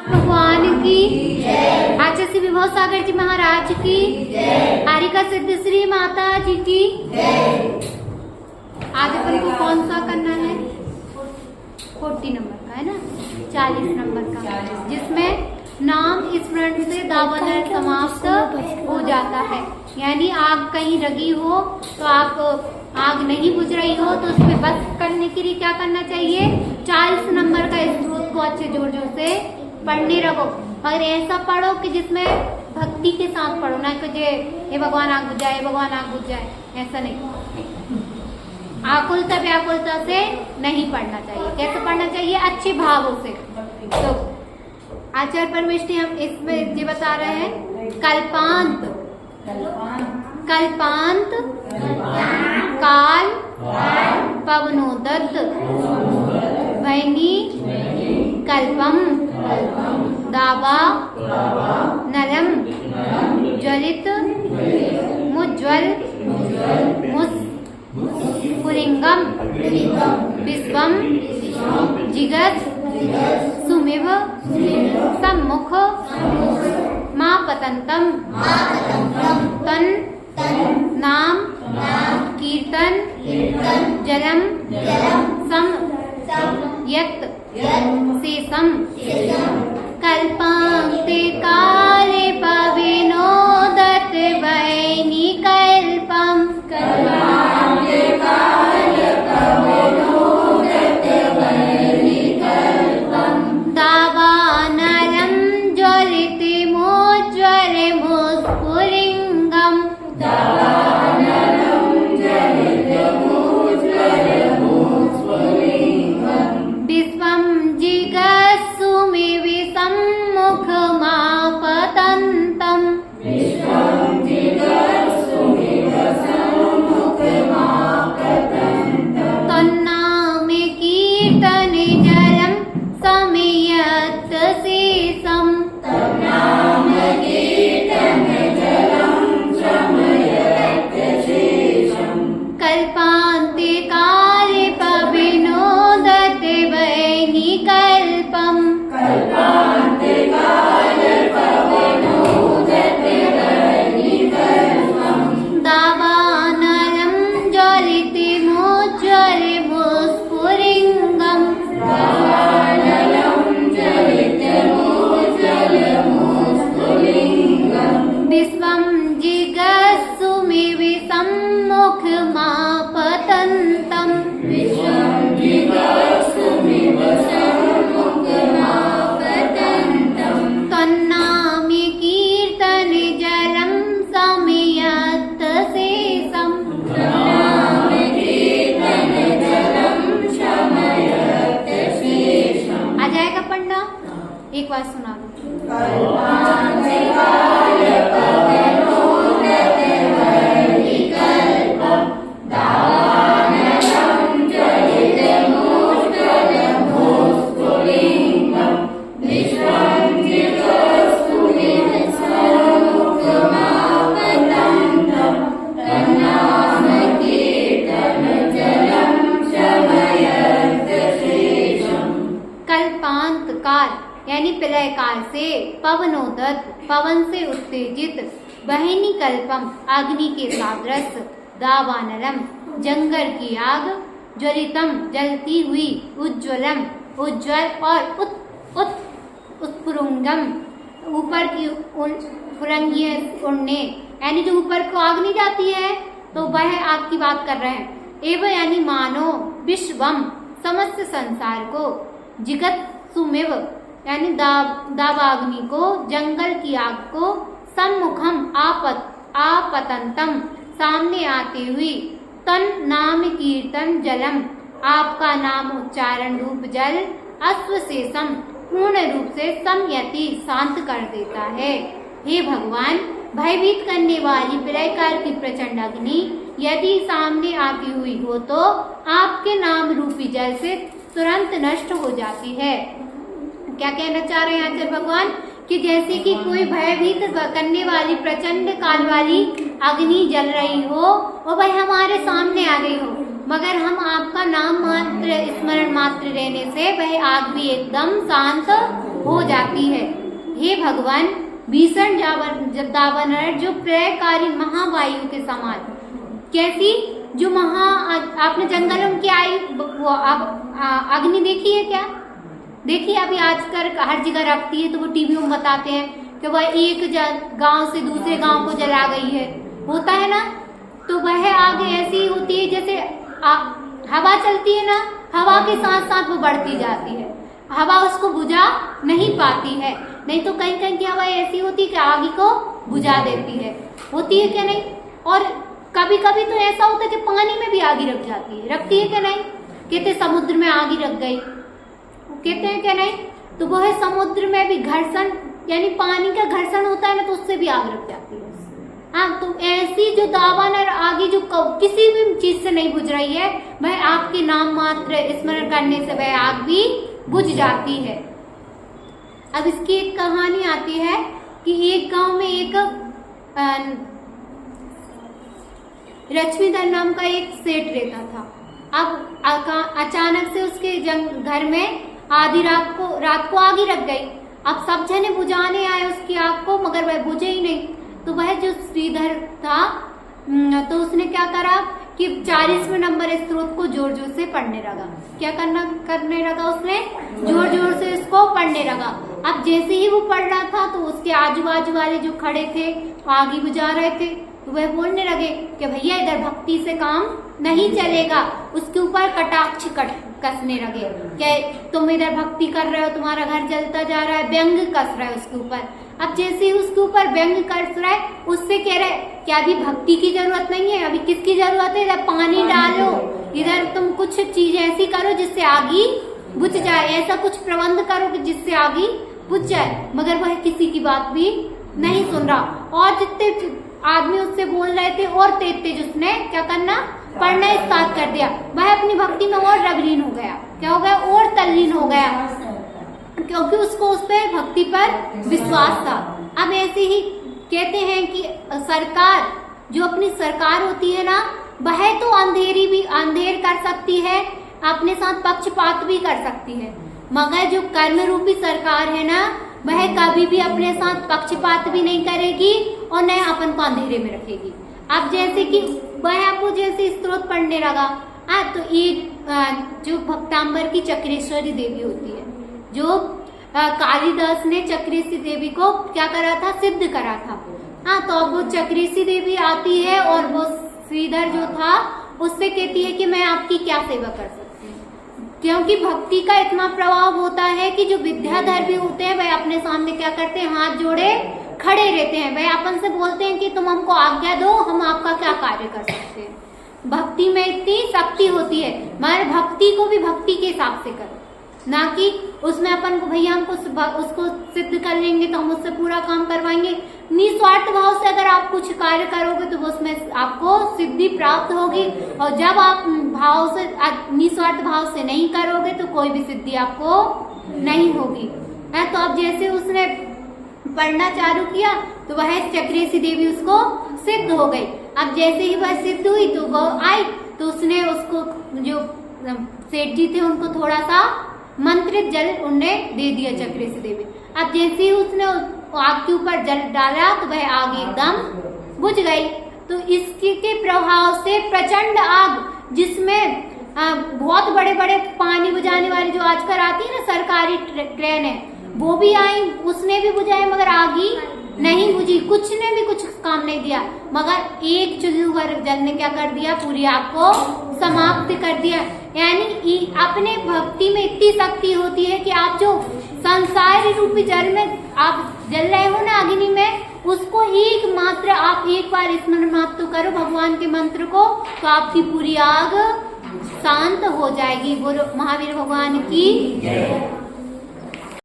भगवान की, आचार्य श्री विभव सागर जी महाराज की, हारिका सिद्ध श्री माता जी की। आज अपन को कौन सा करना है? 40 नंबर का है ना, 40 नंबर का, जिसमें नाम स्मरण से दावानल समाप्त हो जाता है। यानी आग कहीं लगी हो तो आप आग नहीं बुझ रही हो तो उस पर बस करने के लिए क्या करना चाहिए? 40 नंबर का स्त्रोत को अच्छे जोर जोर से पढ़ने लगो, और ऐसा पढ़ो कि जिसमें भक्ति के साथ पढ़ो, ना कि हे भगवान आग बुझ जाए, भगवान आग बुझ जाए, ऐसा नहीं। आकुलता व्याकुलता से नहीं पढ़ना चाहिए। कैसे पढ़ना चाहिए? अच्छे भावों से। तो आचार्य परमेष्ठी हम इसमें ये बता रहे हैं, कल्पांत कल्पांत काल पवनोदत्त वैनी कल्पम दावा नलम ज्वलित मुज्ज्वल पुलिंगम विश्वम जिगत सुमिव सम्मुख मापतंतम तन नाम कीर्तन जलम सम यत् शेषम कल्पान्ते काले पविनोदत वैनी कल्पम दावानलम ज्वलितिमुज्ज्वल मुस्फुलिंगम विश्वं जिगत्सुमिव सम्मुखमापतन्तम् तन्नाम कीर्तन जलम समयत् शेषम् कल्पान्ते काले पविनोदत वैनी कल्पम दावानलम ज्वलितिमुज्ज्वल मुस्फुलिंगम विश्वं जिगत्सुमिव सम्मुखमापतन्तम् तन्नाम कीर्तन जलम समयत् शेषम्। आ जाएगा पढ़ना? एक बार सुना दो। कल्पांत काल यानी प्रलय काल से, पवनोदत पवन से उत्तेजित, वहनी कल्पम अग्नि के सादृश, दावानलम जंगल की आग, ज्वलितम जलती हुई, उज्ज्वलम उज्ज्वल और उत्पुरुंगम ऊपर की फुरंगियां उड़ने, यानी जो ऊपर को आग नहीं जाती है तो वह आग की बात कर रहे हैं। एवं यानी मानो विश्वम समस्त संसार को, जिगत सुमेव यानी दावाग्नि को, जंगल की आग को, सम्मुखम आपतंतम सामने आते हुई, तन नाम कीर्तन जलम आपका नाम उच्चारण रूप जल, अश्वशेषम पूर्ण रूप से समयति शांत कर देता है। हे भगवान, भयभीत करने वाली प्रलयकाल की प्रचंड अग्नि यदि सामने आती हुई हो तो आपके नाम रूपी जल से तुरंत नष्ट हो जाती है। क्या कहना चाह रहे हैं आचार्य भगवान कि जैसे कि कोई भयभीत करने वाली प्रचंड काल वाली अग्नि जल रही हो और वह हमारे सामने आ गई हो, मगर हम आपका नाम मात्र स्मरण मात्र रहने से वह आग भी एकदम शांत हो जाती है। हे भगवान, भीषण दावानल जो प्रलयकारी महावायु के समान, कैसी, जो आपने जंगलों में क्या आई वो अग्नि देखी है क्या? देखिए अभी आजकल हर जगह रखती है, तो वो टीवी में बताते हैं कि वह एक गांव से दूसरे गांव को जला गई है, होता है ना। तो वह आग ऐसी होती है जैसे हवा चलती है ना, हवा के साथ साथ वो बढ़ती जाती है, हवा उसको बुझा नहीं पाती है। नहीं तो कहीं कहीं की हवा ऐसी होती है कि आग को बुझा देती है, होती है क्या नहीं? और कभी कभी तो ऐसा होता है कि पानी में भी आगी रख जाती है, रखती है क्या नहीं? कहते समुद्र में आगी रख गई, कहते हैं क्या नहीं? तो वो है समुद्र में भी घर्षण, यानी पानी का घर्षण होता है ना, तो उससे भी आग लग जाती है। हाँ, तो ऐसी जो दावानल आगे जो किसी भी चीज से नहीं बुझ रही है, वह आपके नाम मात्र स्मरण करने से वह आग भी बुझ जाती है। अब इसकी एक कहानी आती है कि एक गांव में एक लक्ष्मीधर नाम का एक सेठ रहता था। अब अचानक से उसके घर में आधी रात को आग ही लग गई। अब सब जने बुझाने आए उसकी आग को, मगर वह बुझे ही नहीं। तो वह जो श्रीधर था, तो उसने क्या करा कि 40वें नंबर स्त्रोत को जोर जोर से पढ़ने लगा। क्या करने लगा? उसने जोर जोर से इसको पढ़ने लगा। अब जैसे ही वो पढ़ रहा था, तो उसके आजू बाजू वाले जो खड़े थे आगे बुझा रहे थे, तो वह बोलने लगे कि भैया इधर भक्ति से काम नहीं चलेगा। उसके ऊपर कटाक्ष कसने लगे कि तुम इधर भक्ति कर रहे हो, तुम्हारा घर जलता जा रहा है, व्यंग कस रहा है उसके ऊपर। अब जैसे ही उसके ऊपर व्यंग कस रहा है, उससे कह रहे कि अभी भक्ति की जरूरत नहीं है, अभी किसकी जरूरत है? इधर पानी डालो, इधर तुम कुछ चीज ऐसी करो जिससे आगी बुझ जाए, ऐसा कुछ प्रबंध करो कि जिससे आगी बुझ जाए। मगर वह किसी की बात भी नहीं सुन रहा, और जितने आदमी उससे बोल रहे थे और तेज उसने क्या करना, पढ़ना स्टार्ट कर दिया। वह अपनी भक्ति में और रगलीन हो गया। क्या हो गया? और तल्लीन हो गया, क्योंकि उसको उस पर भक्ति पर विश्वास था। अब ऐसे ही कहते हैं कि सरकार, जो अपनी सरकार होती है ना, वह तो अंधेर कर सकती है, अपने साथ पक्षपात भी कर सकती है, मगर जो कर्म रूपी सरकार है ना, वह कभी भी अपने साथ पक्षपात भी नहीं करेगी और न अपन को अंधेरे में रखेगी। अब जैसे कि वह आपको जैसे स्त्रोत पढ़ने लगा, तो एक जो भक्तांबर की चक्रेश्वरी देवी होती है, जो कालिदास ने चक्रेश्वरी देवी को क्या करा था, सिद्ध करा था। हाँ, तो अब वो चक्रेश्वरी देवी आती है और वो श्रीधर जो था उससे कहती है कि मैं आपकी क्या सेवा कर सकती हूँ, क्योंकि भक्ति का इतना प्रभाव होता है कि जो विद्याधर भी होते हैं वह अपने सामने क्या करते हैं, हाथ जोड़े खड़े रहते हैं। वह अपन से बोलते हैं कि तुम हमको आज्ञा दो, हम आपका क्या कार्य कर सकते हैं। भक्ति में इतनी शक्ति होती है, मगर भक्ति को भी भक्ति के हिसाब से करो, ना कि उसमें अपन को भैया हमको उसको सिद्ध कर लेंगे तो हम उससे पूरा काम करवाएंगे। निस्वार्थ भाव से अगर आप कुछ कार्य करोगे तो उसमें आपको सिद्धि प्राप्त होगी, और जब आप निस्वार्थ भाव से नहीं करोगे तो कोई भी सिद्धि आपको नहीं होगी। तो अब जैसे उसने पढ़ना चालू किया तो वह चक्रेश्वरी देवी उसको सिद्ध हो गई। अब जैसे ही वह सिद्ध हुई तो वो आई, तो उसने उसको, जो सेठ जी थे उनको थोड़ा सा मंत्रित जल उन्हें दे दिया चक्रेश्वरी देवी। अब जैसे ही उसने आग के ऊपर जल डाला तो वह आग एकदम बुझ गई। तो इसके प्रभाव से प्रचंड आग, जिसमें बहुत बड़े बड़े पानी बुझाने वाली जो आजकल आती है ना सरकारी ट्रेन है, वो भी आई, उसने भी बुझाई, मगर आग ही नहीं बुझी, कुछ ने भी कुछ काम नहीं दिया। मगर एक चुल्लू पर जल ने क्या कर दिया, पूरी आग को समाप्त कर दिया। यानी अपने भक्ति में इतनी शक्ति होती है कि आप जो संसार रूपी जल में आप जल रहे हो ना, अग्नि में, उसको एक मात्र आप एक बार स्मरण मात्र करो भगवान के मंत्र को, तो आपकी पूरी आग शांत हो जाएगी। बोलो महावीर भगवान की।